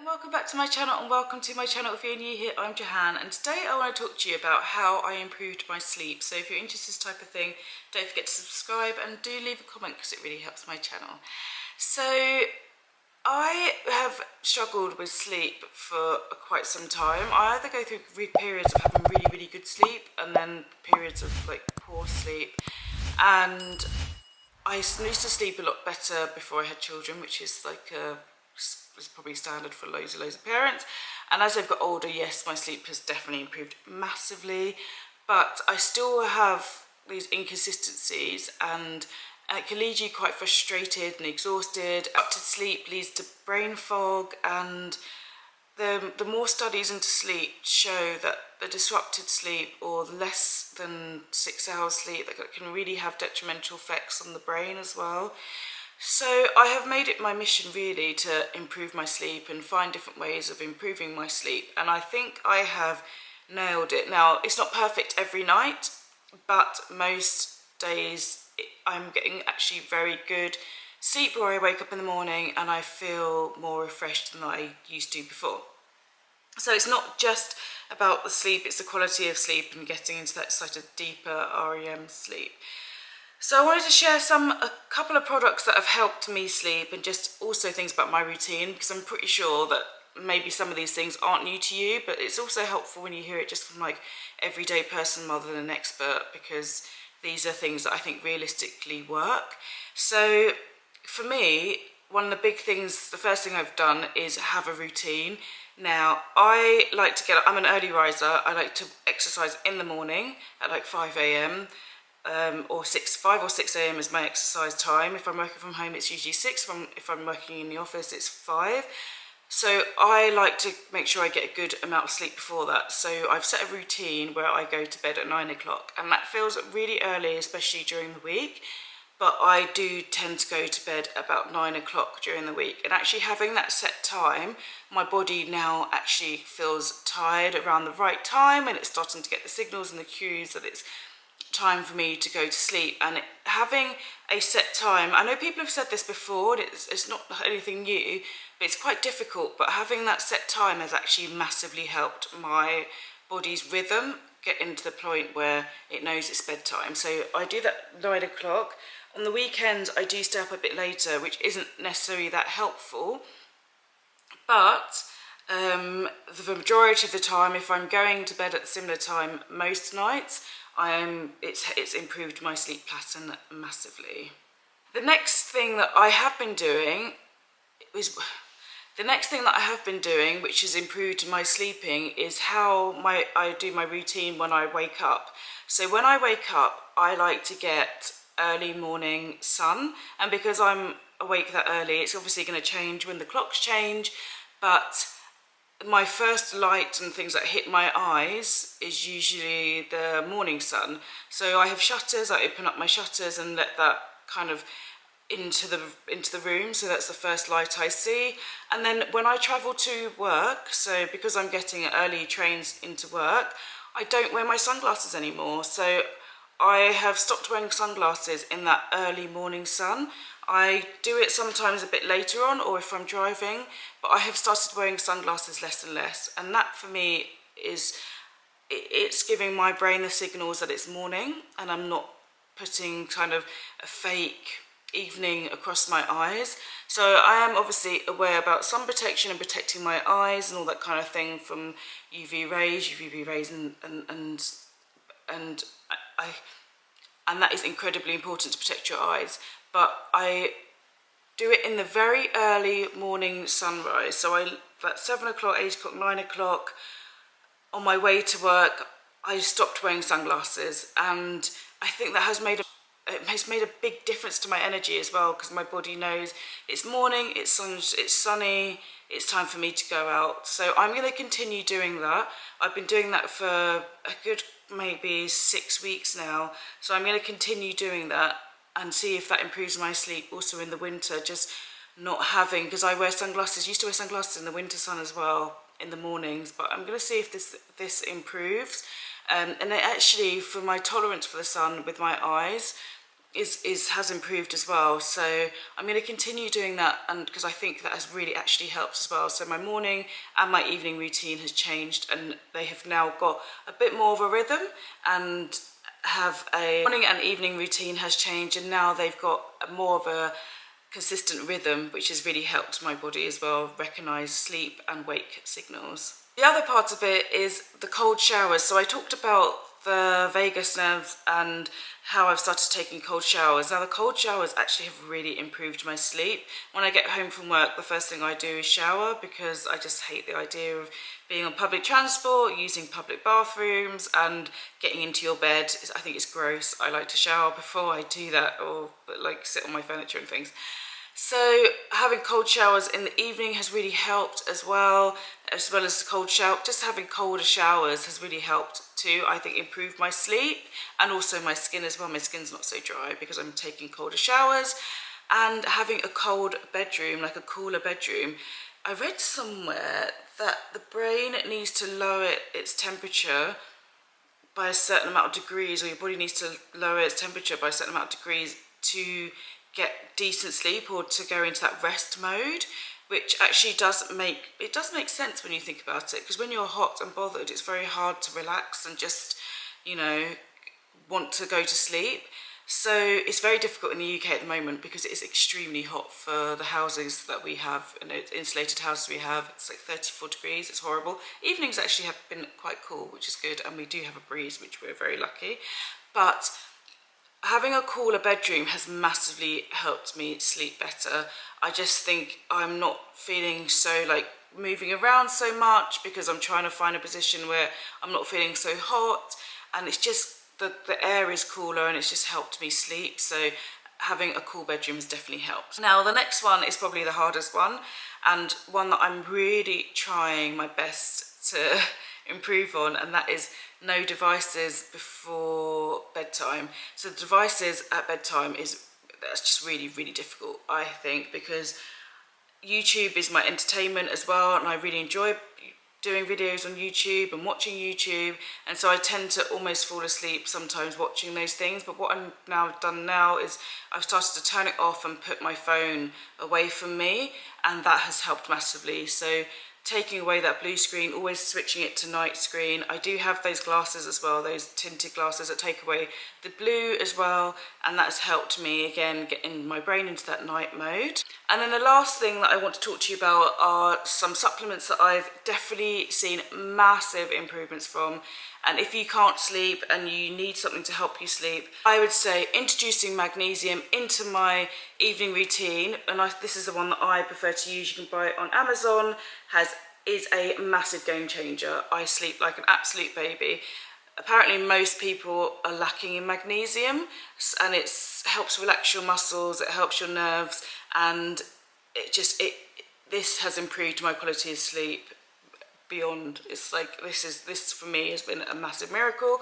welcome back to my channel, and welcome to my channel. If you're new here, I'm Jahan, and today I want to talk to you about how I improved my sleep. So if you're interested in this type of thing, don't forget to subscribe and do leave a comment because it really helps my channel. So I have struggled with sleep for quite some time. I either go through periods of having really good sleep and then periods of like poor sleep, and I used to sleep a lot better before I had children, which is like is probably standard for loads of parents. And as I've got older, yes, my sleep has definitely improved massively, but I still have these inconsistencies, and it can leave you quite frustrated and exhausted. Disrupted sleep leads to brain fog, and the more studies into sleep show that the disrupted sleep, or less than 6 hours sleep, that can really have detrimental effects on the brain as well. So I have made it my mission really to improve my sleep and find different ways of improving my sleep, and I think I have nailed it. Now, it's not perfect every night, but most days I'm getting actually very good sleep where I wake up in the morning and I feel more refreshed than I used to before. So it's not just about the sleep, it's the quality of sleep and getting into that sort of deeper REM sleep. So I wanted to share a couple of products that have helped me sleep, and just also things about my routine, because I'm pretty sure that maybe some of these things aren't new to you, but it's also helpful when you hear it just from like everyday person rather than an expert, because these are things that I think realistically work. So for me, one of the big things, the first thing I've done is have a routine. Now, I like to I'm an early riser. I like to exercise in the morning at like 5 a.m. Or 5 or 6 a.m. is my exercise time. If I'm working from home, it's usually 6. If I'm working in the office, it's 5. So I like to make sure I get a good amount of sleep before that. So I've set a routine where I go to bed at 9 o'clock, and that feels really early, especially during the week. But I do tend to go to bed about 9 o'clock during the week. And actually having that set time, my body now actually feels tired around the right time, and it's starting to get the signals and the cues that it's time for me to go to sleep. And having a set time, I know people have said this before, and it's not anything new, but it's quite difficult, but having that set time has actually massively helped my body's rhythm get into the point where it knows it's bedtime. So I do that 9 o'clock. On the weekends I do stay up a bit later, which isn't necessarily that helpful, but the majority of the time, if I'm going to bed at a similar time most nights, it's improved my sleep pattern massively. The next thing that I have been doing, which has improved my sleeping, is how I do my routine when I wake up. So when I wake up, I like to get early morning sun, and because I'm awake that early, it's obviously going to change when the clocks change, but my first light and things that hit my eyes is usually the morning sun. So I have shutters, I open up my shutters and let that kind of into the room, so that's the first light I see. And then when I travel to work, so because I'm getting early trains into work, I don't wear my sunglasses anymore. So I have stopped wearing sunglasses in that early morning sun. I do it sometimes a bit later on, or if I'm driving, but I have started wearing sunglasses less and less. And that for me it's giving my brain the signals that it's morning, and I'm not putting kind of a fake evening across my eyes. So I am obviously aware about sun protection and protecting my eyes and all that kind of thing from UV rays, and that is incredibly important to protect your eyes. But I do it in the very early morning sunrise. So at 7 o'clock, 8 o'clock, 9 o'clock, on my way to work, I stopped wearing sunglasses, and I think that has made a big difference to my energy as well, because my body knows it's morning, it's sunny, it's time for me to go out. So I'm going to continue doing that. I've been doing that for a good maybe 6 weeks now, so I'm going to continue doing that and see if that improves my sleep also in the winter. Just not having, because I used to wear sunglasses in the winter sun as well in the mornings, but I'm going to see if this improves. And it actually, for my tolerance for the sun with my eyes, has improved as well. So I'm going to continue doing that, and because I think that has really actually helped as well. So my morning and my evening routine has changed, and they have now got a bit more of a rhythm, and have a morning and evening routine has changed, and now they've got more of a consistent rhythm, which has really helped my body as well recognize sleep and wake signals. The other part of it is the cold showers. So I talked about the vagus nerves and how I've started taking cold showers. Now the cold showers actually have really improved my sleep. When I get home from work, the first thing I do is shower, because I just hate the idea of being on public transport, using public bathrooms and getting into your bed. I think it's gross. I like to shower before I do that, or like sit on my furniture and things. So having cold showers in the evening has really helped as well as the cold shower. Just having colder showers has really helped too, I think, improve my sleep and also my skin as well. My skin's not so dry because I'm taking colder showers. And having a cold bedroom, like a cooler bedroom, I read somewhere that the brain needs to lower its temperature by a certain amount of degrees, or your body needs to lower its temperature by a certain amount of degrees to get decent sleep, or to go into that rest mode, which actually does make sense when you think about it, because when you're hot and bothered, it's very hard to relax and just, you know, want to go to sleep. So it's very difficult in the UK at the moment because it is extremely hot for the houses that we have, and insulated houses we have. It's like 34 degrees, it's horrible. Evenings actually have been quite cool, which is good, and we do have a breeze, which we're very lucky. But having a cooler bedroom has massively helped me sleep better. I just think I'm not feeling so like moving around so much, because I'm trying to find a position where I'm not feeling so hot, and it's just the air is cooler, and it's just helped me sleep. So having a cool bedroom has definitely helped. Now the next one is probably the hardest one, and one that I'm really trying my best to improve on, and that is no devices before bedtime. So the devices at bedtime that's just really, really difficult, I think, because YouTube is my entertainment as well, and I really enjoy doing videos on YouTube and watching YouTube, and so I tend to almost fall asleep sometimes watching those things. But what I'm now done now is I've started to turn it off and put my phone away from me, and that has helped massively. So taking away that blue screen, always switching it to night screen. I do have those glasses as well, those tinted glasses that take away the blue as well, and that has helped me again get in my brain into that night mode. And then the last thing that I want to talk to you about are some supplements that I've definitely seen massive improvements from. And if you can't sleep and you need something to help you sleep, I would say introducing magnesium into my evening routine. And this is the one that I prefer to use. You can buy it on Amazon. Is a massive game changer. I sleep like an absolute baby. Apparently most people are lacking in magnesium, and it helps relax your muscles, it helps your nerves, and this has improved my quality of sleep beyond. It's like this for me has been a massive miracle.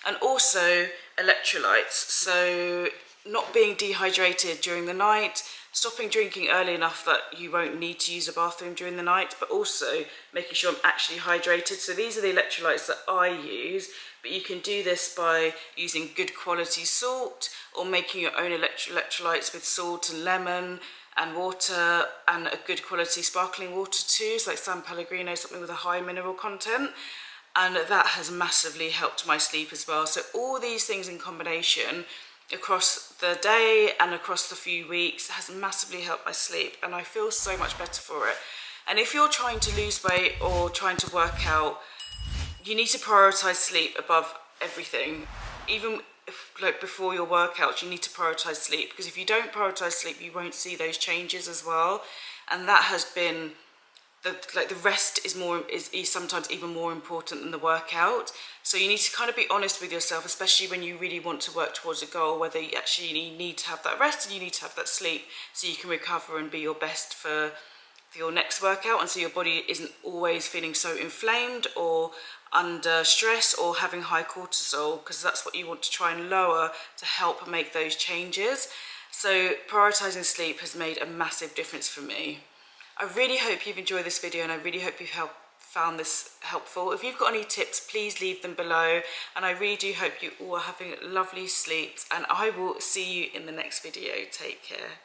And also electrolytes, so not being dehydrated during the night, stopping drinking early enough that you won't need to use a bathroom during the night, but also making sure I'm actually hydrated. So these are the electrolytes that I use, but you can do this by using good quality salt, or making your own electrolytes with salt and lemon and water, and a good quality sparkling water too, so like San Pellegrino, something with a high mineral content. And that has massively helped my sleep as well. So all these things in combination across the day and across the few weeks has massively helped my sleep, and I feel so much better for it. And if you're trying to lose weight or trying to work out, you need to prioritize sleep above everything. Even like before your workouts, you need to prioritize sleep, because if you don't prioritize sleep, you won't see those changes as well. And that has been the rest is sometimes even more important than the workout. So you need to kind of be honest with yourself, especially when you really want to work towards a goal, whether you actually need to have that rest and you need to have that sleep so you can recover and be your best for your next workout, and so your body isn't always feeling so inflamed or under stress or having high cortisol, because that's what you want to try and lower to help make those changes. So prioritizing sleep has made a massive difference for me. I really hope you've enjoyed this video, and I really hope you've found this helpful. If you've got any tips, please leave them below, and I really do hope you all are having lovely sleeps, and I will see you in the next video. Take care.